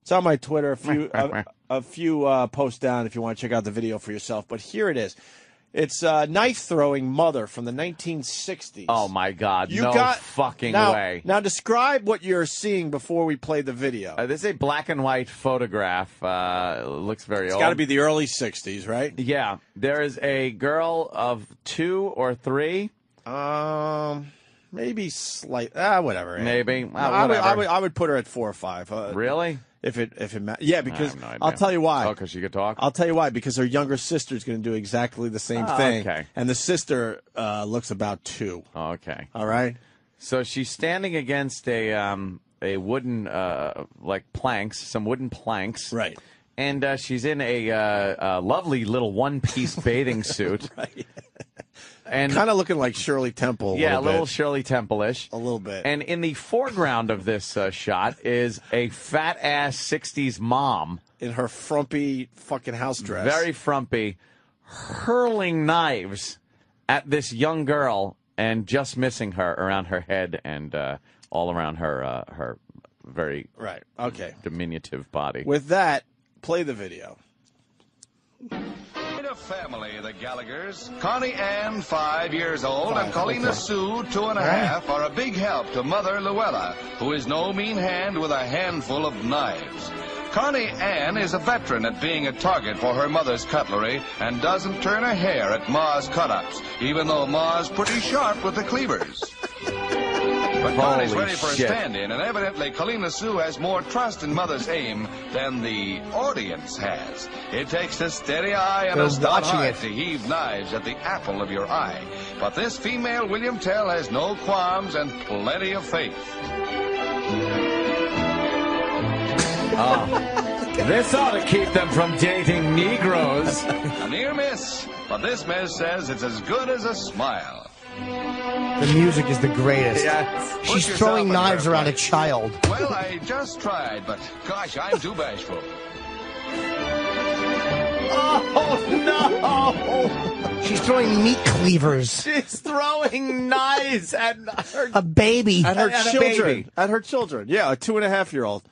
It's on my Twitter. A few posts down if you want to check out the video for yourself. But here it is. It's knife-throwing mother from the 1960s. Oh, my God. Fucking way. Now, describe what you're seeing before we play the video. This is a black and white photograph. Looks very old. It's got to be the early 60s, right? Yeah. There is a girl of 2 or 3. Maybe whatever. Maybe. I would put her at 4 or 5. Really? If it matters. Yeah, because no idea. I'll tell you why. Oh, because she could talk? I'll tell you why. Because her younger sister's going to do exactly the same thing. Okay. And the sister looks about 2. Okay. All right? So she's standing against a wooden, planks, some wooden planks. Right. And she's in a lovely little one-piece bathing suit. Right. And kind of looking like Shirley Temple. A little Shirley Temple-ish. A little bit. And in the foreground of this shot is a fat-ass 60s mom. In her frumpy fucking house dress. Very frumpy. Hurling knives at this young girl and just missing her around her head and all around her very diminutive body. With that, play the video. Family, the Gallaghers. Connie Anne, 5 years old, and Colina Sue, 2.5, are a big help to Mother Luella, who is no mean hand with a handful of knives. Connie Anne is a veteran at being a target for her mother's cutlery and doesn't turn a hair at Ma's cut-ups, even though Ma's pretty sharp with the cleavers. But Connie's ready for a stand-in, and evidently Colina Sue has more trust in Mother's aim than the audience has. It takes a steady eye and a stout heart to heave knives at the apple of your eye. But this female William Tell has no qualms and plenty of faith. This ought to keep them from dating Negroes. A near miss, but this miss says it's as good as a smile. The music is the greatest. Yes. She's throwing knives around a child. Well, I just tried, but gosh, I'm too bashful. Oh, no! She's throwing meat cleavers. She's throwing knives at a baby. At her children. At her children. Yeah, a 2.5-year-old.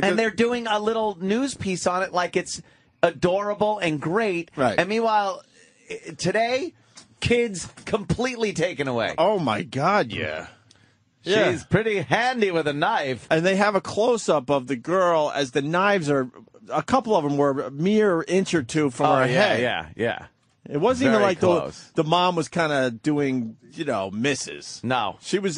And they're doing a little news piece on it like it's adorable and great. Right. And meanwhile, today, kids completely taken away. Oh, my God, yeah. She's pretty handy with a knife. And they have a close-up of the girl as the knives are, a couple of them were a mere inch or 2 from her head. Yeah. It wasn't Very even like close. the mom was kind of doing, misses. No. She was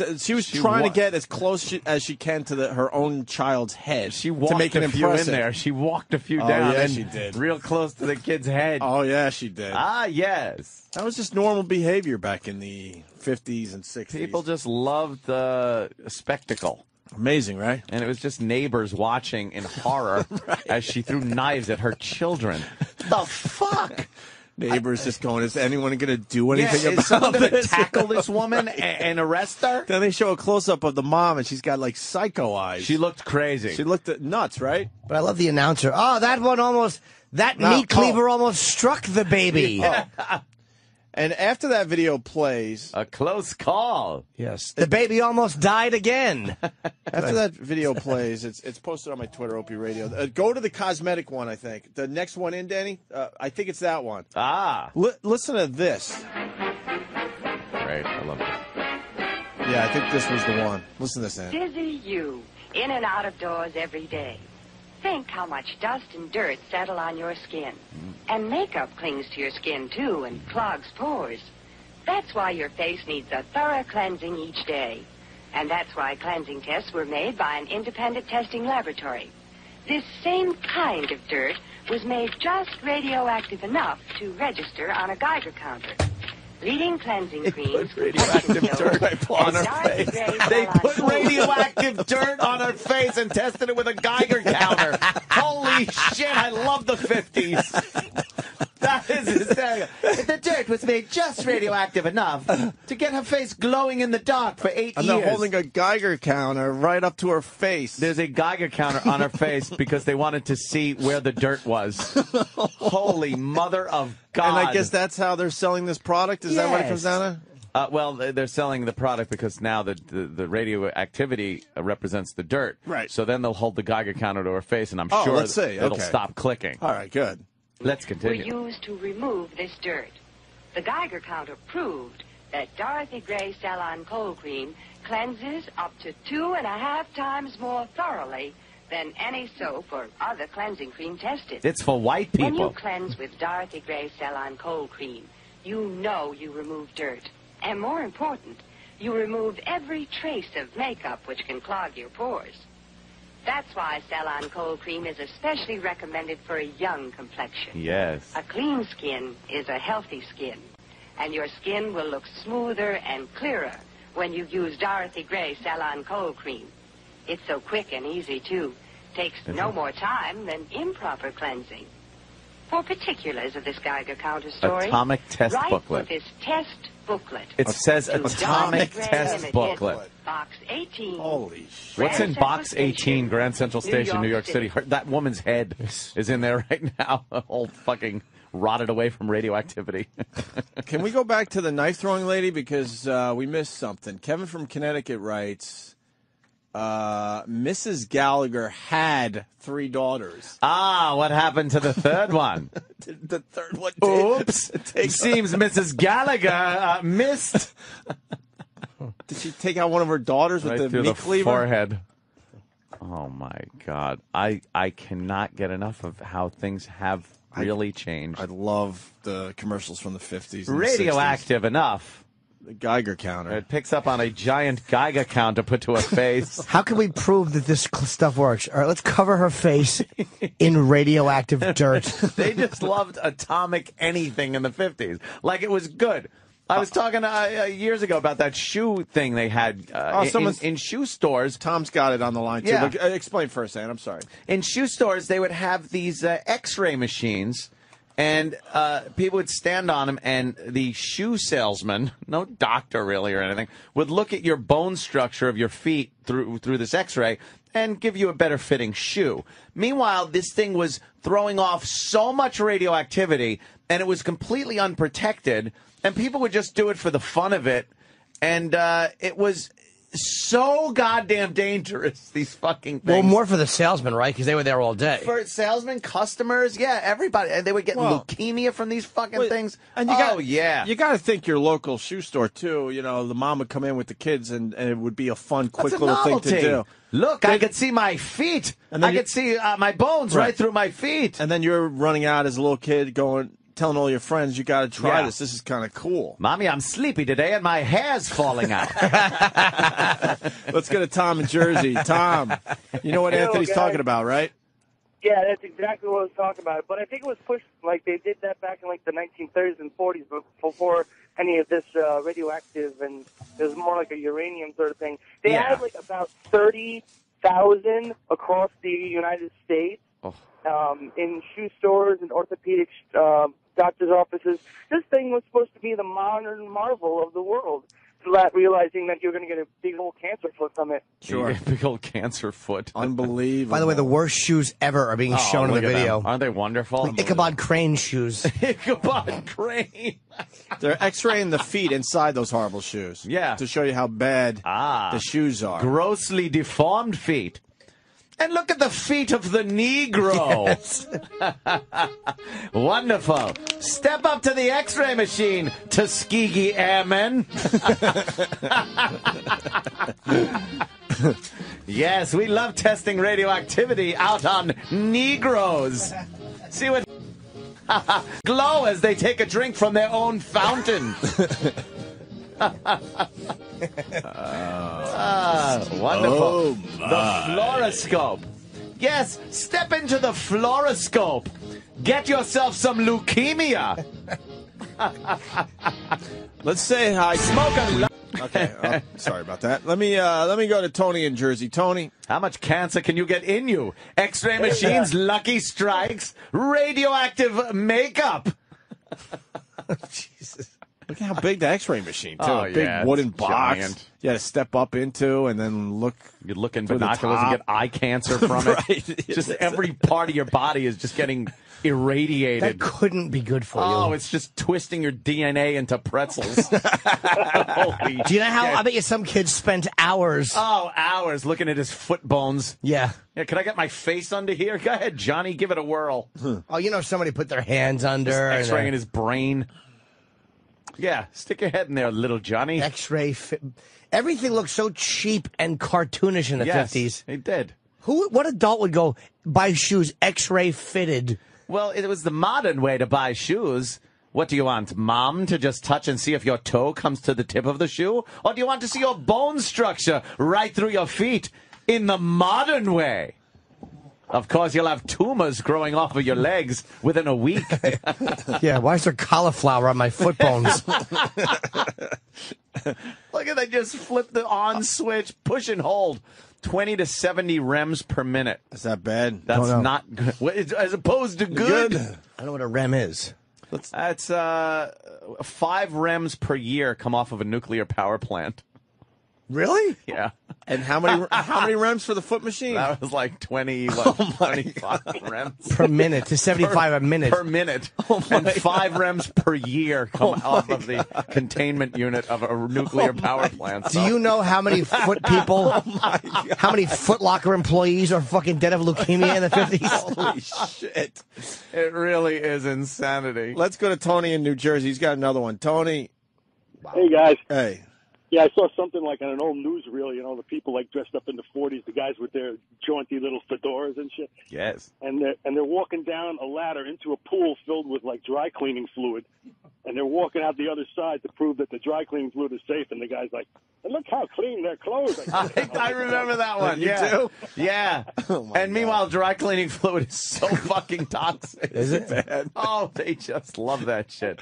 trying to get as close as she can to her own child's head. She walked to make it a few impressive. in there. She walked a few down. Yeah, and she did. Real close to the kid's head. Oh, yeah, she did. Ah, yes. That was just normal behavior back in the 50s and 60s. People just loved the spectacle. Amazing, right? And it was just neighbors watching in horror as she threw knives at her children. The fuck? Neighbors just going, is anyone going to do anything about is someone going to this? tackle this woman and arrest her? Then they show a close-up of the mom, and she's got, like, psycho eyes. She looked crazy. She looked nuts, right? But I love the announcer. Oh, that meat cleaver almost struck the baby. And after that video plays... A close call. Yes. The baby almost died again. After that video plays, it's posted on my Twitter, Opie Radio. Go to the cosmetic one, I think. The next one in, Danny? I think it's that one. Ah. Listen to this. Great. I love it. Yeah, I think this was the one. Listen to this, Ann. Busy you, in and out of doors every day. Think how much dust and dirt settle on your skin. And makeup clings to your skin, too, and clogs pores. That's why your face needs a thorough cleansing each day. And that's why cleansing tests were made by an independent testing laboratory. This same kind of dirt was made just radioactive enough to register on a Geiger counter. Leading cleansing creams, radioactive dirt on her face. They put radioactive dirt on her face and tested it with a Geiger counter. Holy shit, I love the 50s. That is hysterical. The dirt was made just radioactive enough to get her face glowing in the dark for 8 years. And they're holding a Geiger counter right up to her face. There's a Geiger counter on her face because they wanted to see where the dirt was. Holy mother of God. And I guess that's how they're selling this product? Is that what it comes down to? Well, they're selling the product because now the radioactivity represents the dirt. Right. So then they'll hold the Geiger counter to her face, and I'm Oh, sure let's see. it'll Okay. stop clicking. All right, good. Let's Were continue. used to remove this dirt. The Geiger counter proved that Dorothy Gray Cell-On Cold Cream cleanses up to 2.5 times more thoroughly than any soap or other cleansing cream tested. It's for white When you people. cleanse with Dorothy Gray Cell-On Cold Cream, you know you remove dirt. And more important, you remove every trace of makeup which can clog your pores. That's why Cell-On Cold Cream is especially recommended for a young complexion. Yes. A clean skin is a healthy skin, and your skin will look smoother and clearer when you use Dorothy Gray Cell-On Cold Cream. It's so quick and easy, too. Takes no more time than improper cleansing. For particulars of this Geiger Counter story, Atomic test write booklet. for this test booklet. It says to Atomic Dorothy Gray Test Limited, Booklet. Box 18. Holy shit. What's in Grand box Central 18, Station, Grand Central Station, New York City? That woman's head is in there right now, all fucking rotted away from radioactivity. Can we go back to the knife throwing lady because we missed something? Kevin from Connecticut writes, Mrs. Gallagher had 3 daughters. What happened to the third one? The third one did. Oops. It seems Mrs. Gallagher missed. Did she take out one of her daughters with Right the through meat the cleaver? forehead. Oh, my God. I cannot get enough of how things have really changed. I love the commercials from the 50s. And Radioactive enough. The Geiger counter. It picks up on a giant Geiger counter put to her face. How can we prove that this stuff works? All right, let's cover her face in radioactive dirt. They just loved atomic anything in the 50s. Like it was good. I was talking years ago about that shoe thing they had in shoe stores. Tom's got it on the line, too. Yeah. But, explain for a second. I'm sorry. In shoe stores, they would have these Xray machines, and people would stand on them, and the shoe salesman, no doctor really or anything, would look at your bone structure of your feet through this X-ray and give you a better fitting shoe. Meanwhile, this thing was throwing off so much radioactivity, and it was completely unprotected, and people would just do it for the fun of it, and it was so goddamn dangerous, these fucking things. Well, more for the salesman, right? Because they were there all day. For salesmen, customers, yeah, everybody. And they would get leukemia from these fucking things. And you got to think your local shoe store, too. You know, the mom would come in with the kids, and it would be a fun, quick little thing to do. Look, I could see my feet. And I could see my bones right through my feet. And then you're running out as a little kid telling all your friends, you got to try this. This is kind of cool. Mommy, I'm sleepy today and my hair's falling out. Let's go to Tom in Jersey. Tom, you know what Anthony's talking about, right? Yeah, that's exactly what I was talking about. But I think it was pushed, like they did that back in like the 1930s and 40s before any of this radioactive, and it was more like a uranium sort of thing. They had like about 30,000 across the United States in shoe stores and orthopedic doctor's offices. This thing was supposed to be the modern marvel of the world. Realizing that you're going to get a big old cancer foot from it. Sure. Big old cancer foot. Unbelievable. By the way, the worst shoes ever are being shown in the video. Aren't they wonderful? Like Ichabod Crane shoes. Ichabod Crane. They're X-raying the feet inside those horrible shoes. Yeah. To show you how bad the shoes are. Grossly deformed feet. And look at the feet of the Negro. Yes. Wonderful. Step up to the X-ray machine, Tuskegee Airmen. Yes, we love testing radioactivity out on Negroes. See what glow as they take a drink from their own fountain. Wonderful. Oh, the fluoroscope. Yes, step into the fluoroscope. Get yourself some leukemia. Let's say hi. Smoke a Okay, sorry about that. Let me go to Tony in Jersey. Tony, how much cancer can you get in you? X-ray machines, lucky strikes, radioactive makeup. Jesus. Look at how big the X-ray machine, too. Oh, A big yeah, wooden it's box. giant. You had to step up into and then look. You look in through the binoculars and top. get eye cancer from Right. it. Just every part of your body is just getting irradiated. That couldn't be good for you. Oh, it's just twisting your DNA into pretzels. Holy Do you know how? shit. I bet you some kids spent hours. Oh, hours looking at his foot bones. Yeah. Yeah, can I get my face under here? Go ahead, Johnny. Give it a whirl. Oh, you know, somebody put their hands under. and, X-raying his brain. Yeah, stick your head in there, little Johnny. X-ray. Everything looked so cheap and cartoonish in the Yes, 50s. it did. What adult would go buy shoes X-ray fitted? Well, it was the modern way to buy shoes. What do you want, Mom, to just touch and see if your toe comes to the tip of the shoe? Or do you want to see your bone structure right through your feet in the modern way? Of course, you'll have tumors growing off of your legs within a week. Yeah, why is there cauliflower on my foot bones? Look at that, just flip the on switch, push and hold. 20 to 70 rems per minute. Is that bad? That's know. not good. As opposed to good. I don't know what a REM is. That's 5 rems per year come off of a nuclear power plant. Really? Yeah. And how many rems for the foot machine? That was like 25 rems. Per minute to 75 a minute. Per minute. And 5 rems per year come off of the containment unit of a nuclear power plant. Do you know how many foot people, how many Foot Locker employees are fucking dead of leukemia in the 50s? Holy shit. It really is insanity. Let's go to Tony in New Jersey. He's got another one. Tony. Hey, guys. Hey. Yeah, I saw something like on an old newsreel, you know, the people like dressed up in the 40s, the guys with their jaunty little fedoras and shit. Yes. And they're walking down a ladder into a pool filled with like dry cleaning fluid. And they're walking out the other side to prove that the dry cleaning fluid is safe. And the guy's like, and look how clean their clothes are. I remember that one. You Yeah. do? Yeah. And meanwhile, dry cleaning fluid is so fucking toxic. Is it? Bad. Oh, they just love that shit.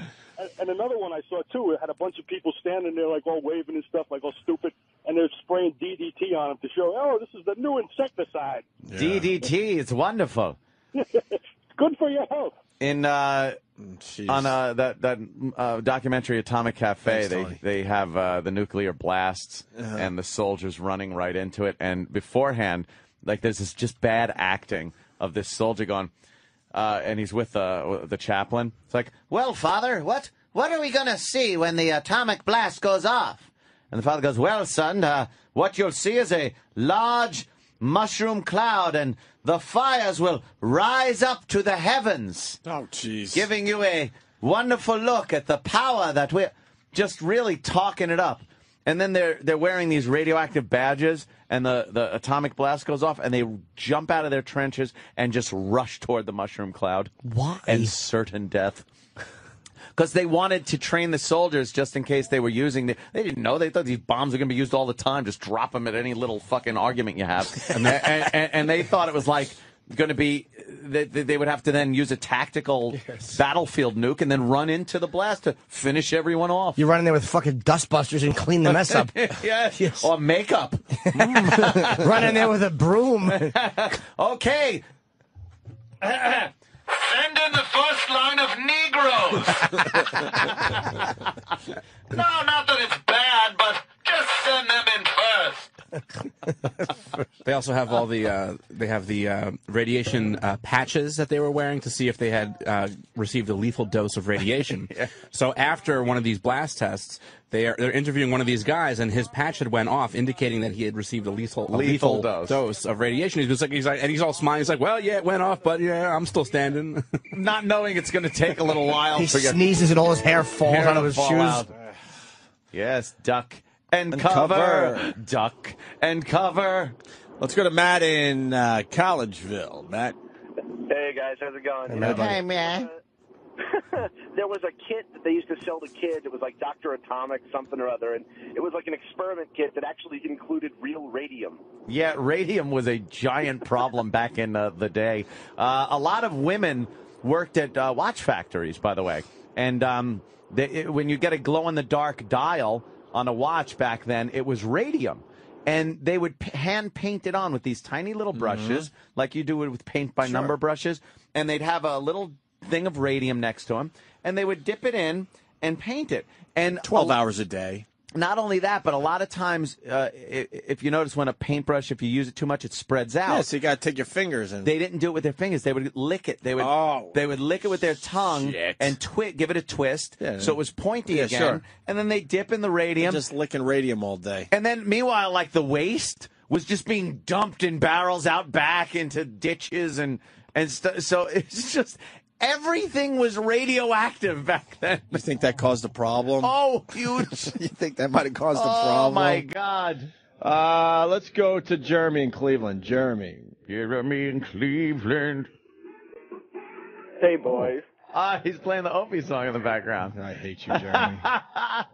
And another one I saw, too, it had a bunch of people standing there, like, all waving and stuff, like, all stupid, and they're spraying DDT on them to show, oh, this is the new insecticide. Yeah. DDT, it's wonderful. It's good for your health. In on that documentary Atomic Cafe, Thanks, they have the nuclear blasts and the soldiers running right into it. And beforehand, like, there's this just bad acting of this soldier going, and he's with the chaplain. It's like, well, Father, what are we going to see when the atomic blast goes off? And the father goes, well, son, what you'll see is a large mushroom cloud, and the fires will rise up to the heavens. Oh, jeez. Giving you a wonderful look at the power that we're just really talking it up. And then they're wearing these radioactive badges, and the atomic blast goes off, and they jump out of their trenches and just rush toward the mushroom cloud. Why? And certain death. Because they wanted to train the soldiers just in case they were using they didn't know. They thought these bombs were going to be used all the time. Just drop them at any little fucking argument you have. and they thought it was like going to be they would have to then use a tactical battlefield nuke and then run into the blast to finish everyone off. You run in there with fucking dustbusters and clean the mess up. Yes. Or makeup. Run in there with a broom. Okay. Send in the first line of Negroes. No, not that it's bad, but just send them in first. They also have all the radiation patches that they were wearing to see if they had received a lethal dose of radiation. Yeah. So after one of these blast tests, they're interviewing one of these guys, and his patch had went off, indicating that he had received a lethal dose of radiation. He's like, and he's all smiling. He's like, well, yeah, it went off, but yeah, I'm still standing. Not knowing it's going to take a little while. He sneezes and all his hair falls out of his shoes. Out. Yes, duck and cover. Duck and cover. Let's go to Matt in Collegeville. Matt. Hey, guys. How's it going? Hey, man. There was a kit that they used to sell to kids. It was like Dr. Atomic something or other, and it was like an experiment kit that actually included real radium. Yeah, radium was a giant problem back in the day. A lot of women worked at watch factories, by the way. And when you get a glow-in-the-dark dial on a watch back then, it was radium. And they would hand paint it on with these tiny little brushes, like you do it with paint-by-number brushes. And they'd have a little thing of radium next to them. And they would dip it in, and paint it. And 12 hours a day. Not only that, but a lot of times, if you notice when a paintbrush, if you use it too much, it spreads out. Yeah, so you got to take your fingers and. They didn't do it with their fingers. They would lick it. They would lick it with their tongue and give it a twist so it was pointy again. Sure. And then they dip in the radium. They're just licking radium all day. And then meanwhile, like the waste was just being dumped in barrels out back into ditches and stuff. So it's just. Everything was radioactive back then. You think that caused a problem? Oh, huge. You think that might have caused a problem? Oh, my God. Let's go to Jeremy in Cleveland. Jeremy in Cleveland. Hey, boys. He's playing the Opie song in the background. I hate you, Jeremy.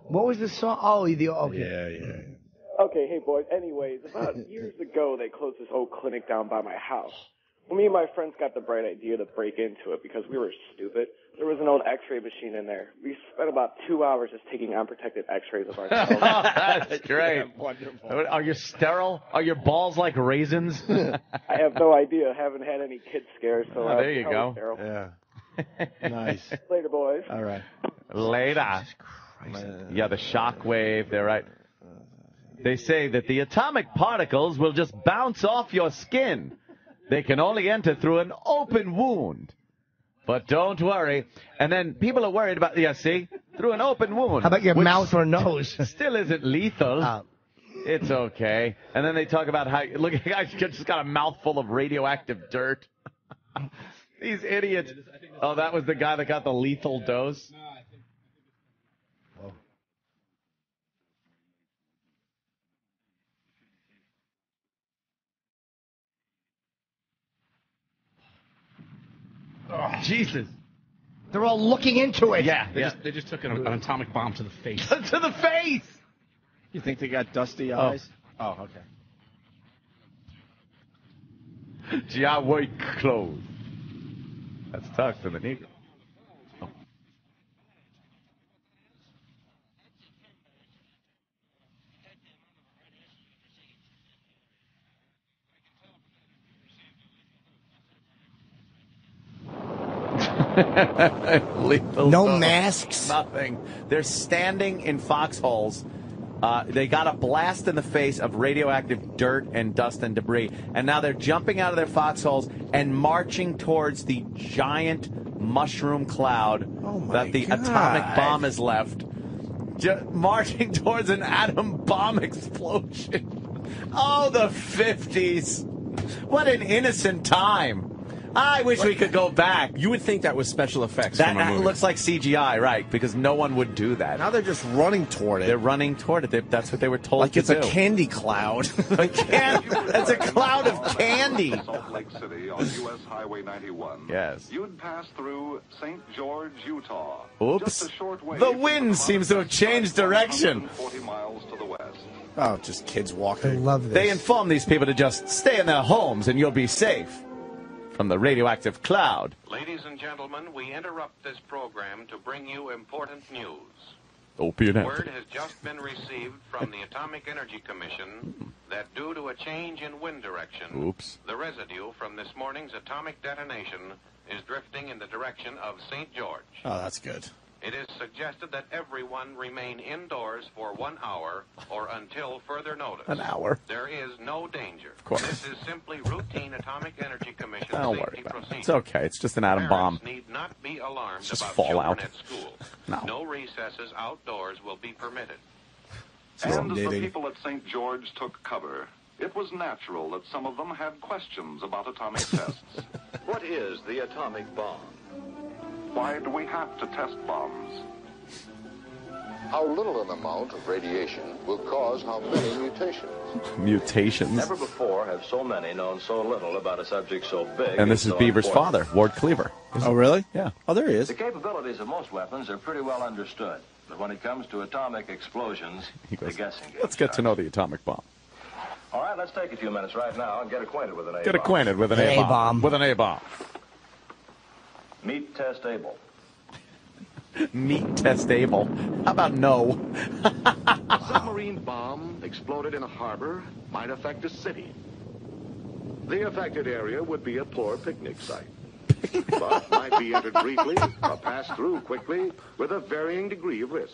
What was the song? Oh, okay. Yeah. Okay, hey, boys. Anyways, about years ago, they closed this old clinic down by my house. Well, me and my friends got the bright idea to break into it because we were stupid. There was an old Xray machine in there. We spent about 2 hours just taking unprotected X-rays of ourselves. That's great. Yeah, wonderful. Are you sterile? Are your balls like raisins? I have no idea. Haven't had any kid scares. So there you go. Sterile. Yeah. Nice. Later, boys. All right. Later. Yeah, the shock wave. They're right. They say that the atomic particles will just bounce off your skin. They can only enter through an open wound. But don't worry. And then people are worried about, see, through an open wound. How about your mouth or nose? Still isn't lethal. It's okay. And then they talk about how, look, the guy just got a mouthful of radioactive dirt. These idiots. Oh, that was the guy that got the lethal dose? Oh, Jesus. They're all looking into it. Yeah. They just took an atomic bomb to the face. To the face! You think they got dusty eyes? Oh, okay. Ja, white clothes. That's tough for the Negro. Oh. No masks. Nothing. They're standing in foxholes. They got a blast in the face of radioactive dirt and dust and debris, and now they're jumping out of their foxholes and marching towards the giant mushroom cloud that the atomic bomb has left. Marching towards an atom bomb explosion. Oh, the 50s. What an innocent time. I wish we could go back. You would think that was special effects from a That movie. looks like CGI, right? Because no one would do that. Now they're just running toward it. They're running toward it. That's what they were told like to it's do. a candy cloud. It's a cloud of candy. Salt Lake City on U.S. Highway 91. Yes. You'd pass through St. George, Utah. Oops. Just a short way The from wind seems to have changed direction. 140 miles to the west. Oh, just kids walking. I love this. They inform these people to just stay in their homes and you'll be safe from the radioactive cloud. Ladies and gentlemen, we interrupt this program to bring you important news. Opie and Word has just been received from the Atomic Energy Commission that due to a change in wind direction, the residue from this morning's atomic detonation is drifting in the direction of St. George. Oh, that's good. It is suggested that everyone remain indoors for 1 hour or until further notice. An hour. There is no danger. Of course. This is simply routine Atomic Energy Commission Don't safety worry about it. procedure. It's okay. It's just an atom bomb. Parents need not be alarmed It's just about fallout. children at school. No. Recesses outdoors will be permitted. And as the people at St. George took cover, it was natural that some of them had questions about atomic tests. What is the atomic bomb? Why do we have to test bombs? How little an amount of radiation will cause how many mutations? Mutations. Never before have so many known so little about a subject so big. And this is so Beaver's important. father, Ward Cleaver. Oh, really? Yeah. Oh, there he is. The capabilities of most weapons are pretty well understood. But when it comes to atomic explosions, He goes, the guessing game let's get to know the atomic bomb. All right, let's take a few minutes right now and get acquainted with an A-bomb. Get acquainted with an A-bomb. With an A-bomb. Meet test able. Meat test able. How about no? A submarine bomb exploded in a harbor might affect a city. The affected area would be a poor picnic site. but might be entered briefly or passed through quickly with a varying degree of risk.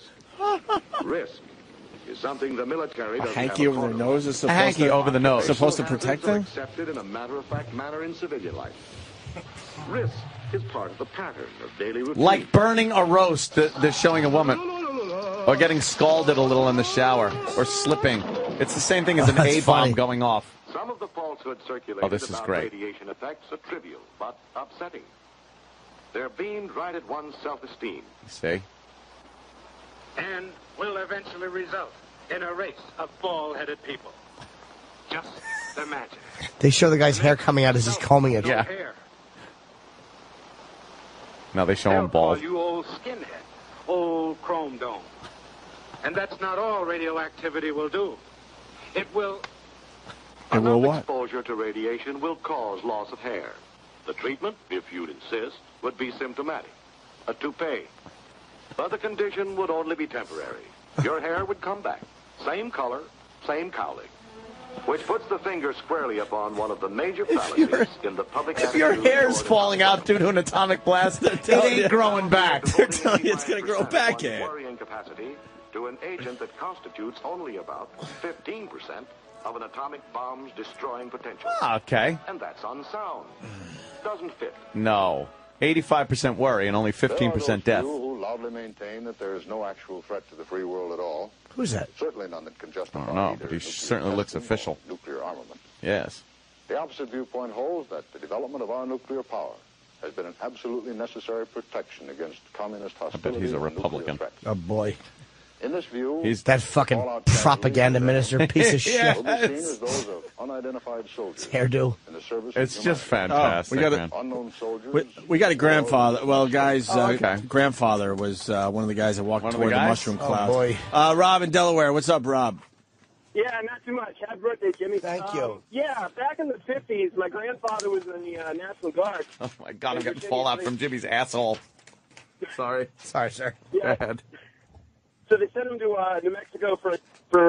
Risk is something the military doesn't hanky have over their nose is supposed hanky over the nose. Supposed to protect them? Accepted in a matter-of-fact manner in civilian life. Risk is part of the pattern of daily routine. Like burning a roast, they're showing a woman. Or getting scalded a little in the shower. Or slipping. It's the same thing as an A-bomb going off. Some of the falsehoods circulated this is about great. radiation effects are trivial, but upsetting. They're beamed right at one's self-esteem. See? And will eventually result in a race of bald-headed people. Just imagine. They show the guy's hair coming out as he's combing it. Yeah. Now they show him bald. Call you old skinhead, old chrome dome. And that's not all radioactivity will do. It will... Enough exposure to radiation will cause loss of hair. The treatment, if you'd insist, would be symptomatic. A toupee. But the condition would only be temporary. Your hair would come back. Same color, same cowling. Which puts the finger squarely upon one of the major fallacies in the public If your hair's falling out due to an atomic blast, it ain't growing back. They're telling you it's going to grow back in. Worrying capacity to an agent that constitutes only about 15% of an atomic bomb's destroying potential. Okay. And that's unsound. Doesn't fit. No. 85% worry and only 15% death. Who loudly maintain that there is no actual threat to the free world at all. Who's that? Certainly none that can justify I don't know, either but he nuclear certainly looks testing official. or nuclear armament. Yes. The opposite viewpoint holds that the development of our nuclear power has been an absolutely necessary protection against communist hostility. I bet he's a and nuclear Republican. threats. Oh, boy. In this view, He's that fucking propaganda minister piece of shit. will be seen as those of unidentified soldiers. Hairdo. In the service It's of just humanity. fantastic, we got man. Unknown soldiers. We got a grandfather. Well, guys, okay. grandfather was one of the guys that walked One of toward the the guys? mushroom Oh, clouds. boy. Rob in Delaware. What's up, Rob? Yeah, not too much. Happy birthday, Jimmy. Thank you. Yeah, back in the 50s, my grandfather was in the National Guard. Oh, my God, I'm getting fallout from Jimmy's asshole. Sorry. Sorry, sir. Yeah. Go ahead. So they sent him to New Mexico for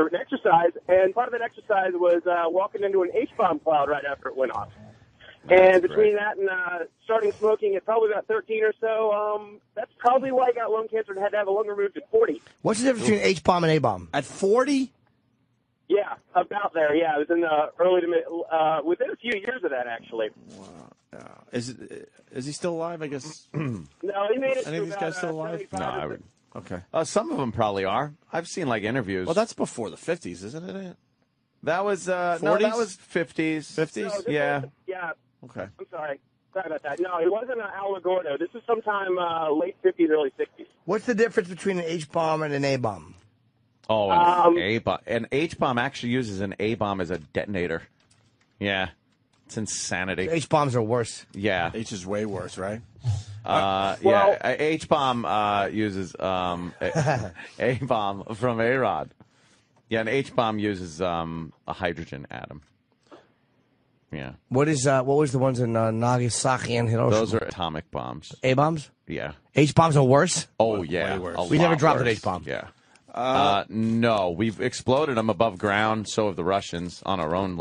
an exercise, and part of that exercise was walking into an H-bomb cloud right after it went off. And between that and starting smoking at probably about 13 or so, that's probably why I got lung cancer and had to have a lung removed at 40. What's the difference between H-bomb and A-bomb? At 40? Yeah, about there. Yeah, it was in the early to mid, within a few years of that, actually. Wow. Is he still alive? I guess. No, he made it. Any of these guys still alive? No, I would. Okay. Some of them probably are. I've seen like interviews. Well, that's before the 50s, isn't it? that was no, 40s? that was 50s. 50s? No, Yeah. Yeah. Okay. I'm sorry. Sorry about that. No, it wasn't Alamogordo. This was sometime late 50s, early 60s. What's the difference between an H-bomb and an A-bomb? Oh, an A-bomb. An H-bomb actually uses an A-bomb as a detonator. Yeah. It's insanity. H-bombs are worse. Yeah. H is way worse, right? Yeah. H-bomb uses A-bomb from A-Rod. Yeah, an H-bomb uses a hydrogen atom. Yeah. What was the ones in Nagasaki and Hiroshima? Those are atomic bombs. A-bombs? Yeah. H-bombs are worse? Oh, yeah. Way worse. A We never lot dropped an worse. H-bomb. Yeah. No, we've exploded them above ground. So have the Russians on our own,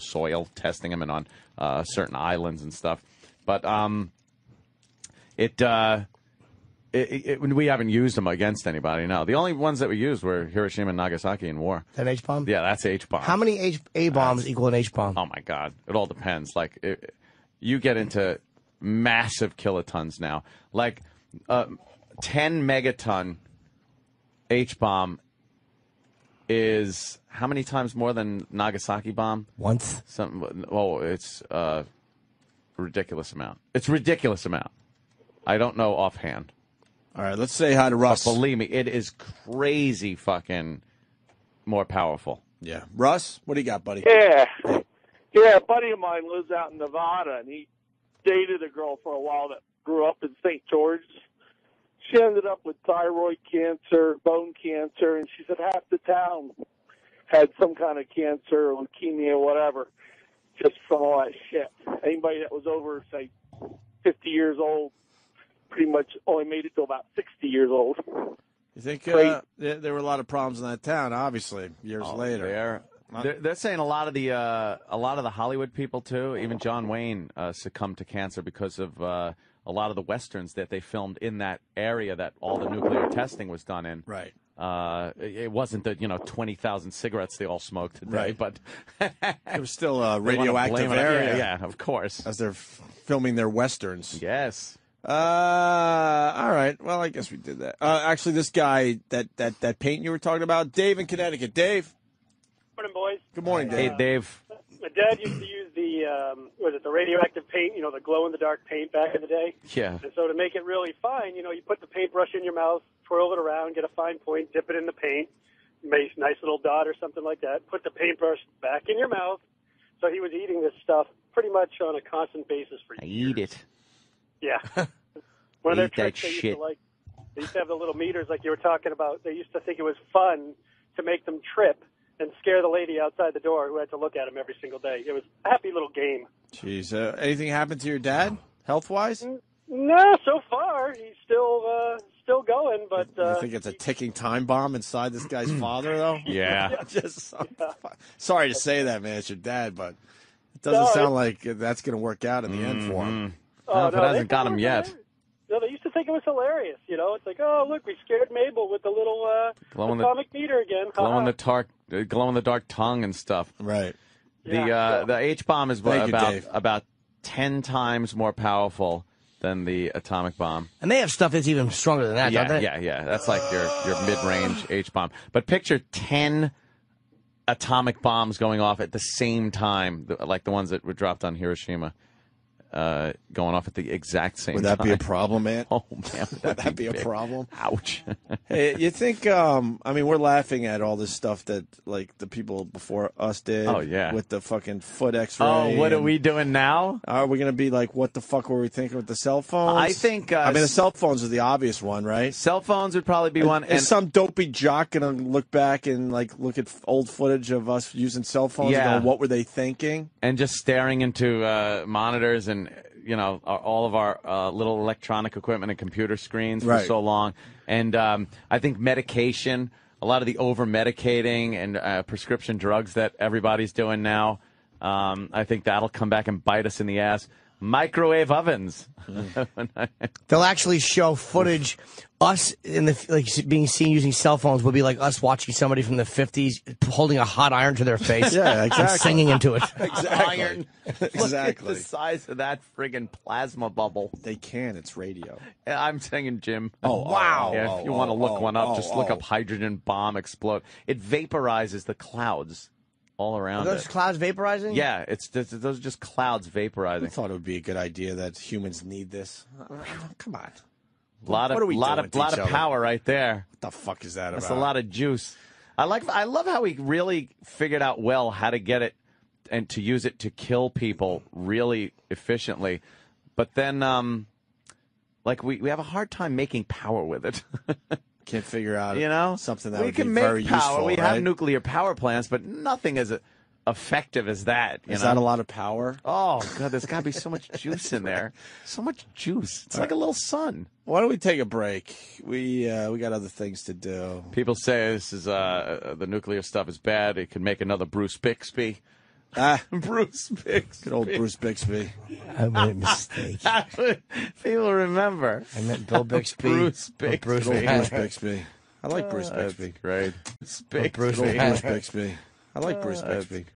soil, testing them and on certain islands and stuff. But we haven't used them against anybody. No, the only ones that we used were Hiroshima and Nagasaki in war. An H-bomb? Yeah, that's H-bomb. How many A-bombs equal an H-bomb? Oh my God, it all depends. You get into massive kilotons now. 10 megaton H-bomb is how many times more than Nagasaki bomb? Once. It's a ridiculous amount. It's a ridiculous amount. I don't know offhand. All right, let's say hi to Russ. But believe me, it is crazy fucking more powerful. Yeah. Russ, what do you got, buddy? Yeah. Yeah, a buddy of mine lives out in Nevada, and he dated a girl for a while that grew up in St. George. She ended up with thyroid cancer, bone cancer, and she said half the town had some kind of cancer, leukemia, whatever, just from all that shit. Anybody that was over, say, 50 years old pretty much only made it to about 60 years old. You think there were a lot of problems in that town, obviously, years later? They're saying a lot of the Hollywood people too, even John Wayne, succumbed to cancer because of a lot of the westerns that they filmed in that area that all the nuclear testing was done in. Right. It wasn't the 20,000 cigarettes they all smoked today, Right. but it was still a radioactive area. Yeah, of course. As they're filming their westerns. Yes. All right. Well, I guess we did that. Actually, this guy, that paint you were talking about, Dave in Connecticut. Dave. Morning, boys. Good morning, Dave. Hey, Dave. My dad used to use the radioactive paint, the glow-in-the-dark paint back in the day. Yeah. And so to make it really fine, you put the paintbrush in your mouth, twirl it around, get a fine point, dip it in the paint, make a nice little dot or something like that, put the paintbrush back in your mouth. So he was eating this stuff pretty much on a constant basis for years. Eat it. Yeah. One of their Eat that tricks they shit. used to they used to have the little meters like you were talking about. They used to think it was fun to make them trip and scare the lady outside the door who had to look at him every single day. It was a happy little game. Jeez. Anything happened to your dad, health-wise? No, so far he's still going, but You think it's a ticking time bomb inside this guy's father, though? Yeah. Sorry to say that, man. It's your dad, but it doesn't sound like that's going to work out in the end for him. Well, if it hasn't got him yet. No, they used to think it was hilarious. It's like, oh, look, we scared Mabel with the little atomic meter again. Glow in the dark tongue and stuff. Right. The H-bomb is Dave. about 10 times more powerful than the atomic bomb. And they have stuff that's even stronger than that, don't they? Yeah. That's like your mid-range H-bomb. But picture 10 atomic bombs going off at the same time, like the ones that were dropped on Hiroshima. Going off at the exact same time. Would that be a problem, man? Oh, man. Would that be a problem? Ouch. Hey, you think, we're laughing at all this stuff that, like, the people before us did. Oh, yeah. With the fucking foot X-ray. Oh, what are we doing now? Are we going to be like, what the fuck were we thinking with the cell phones? I think... the cell phones are the obvious one, right? Cell phones would probably be one. Is some dopey jock going to look back and, look at old footage of us using cell phones and go, what were they thinking? And just staring into monitors and... all of our little electronic equipment and computer screens for so long. And I think medication, a lot of the over-medicating and prescription drugs that everybody's doing now, I think that'll come back and bite us in the ass. Microwave ovens. They'll actually show footage. Us being seen using cell phones would be like us watching somebody from the 50s holding a hot iron to their face. Yeah, exactly. And singing into it. Exactly. Iron. Exactly. Look at the size of that friggin' plasma bubble. They can. It's radio. I'm saying, Jim. Oh, wow. Yeah, if you want to look one up, just look up hydrogen bomb explode. It vaporizes the clouds all around Are those clouds vaporizing? Yeah, those are just clouds vaporizing. I thought it would be a good idea that humans need this. Come on. A lot of power right there. What the fuck is that about? That's a lot of juice. I love how we really figured out well how to get it and to use it to kill people really efficiently. But then, we have a hard time making power with it. Can't figure out, something that we would can be make very power. useful, We right? have nuclear power plants, but nothing as effective as that. Is that a lot of power? Oh, God, there's got to be so much juice in there. So much juice. It's like a little sun. Why don't we take a break? We got other things to do. People say this is the nuclear stuff is bad. It could make another Bruce Bixby. Bruce Bixby. Good old Bruce Bixby. I made a mistake. People remember. I meant Bill Bixby. Bruce Bixby. Good old Bruce Bixby. I like Bruce Bixby. Great. Good old Bruce Bixby. I like Bruce Bixby.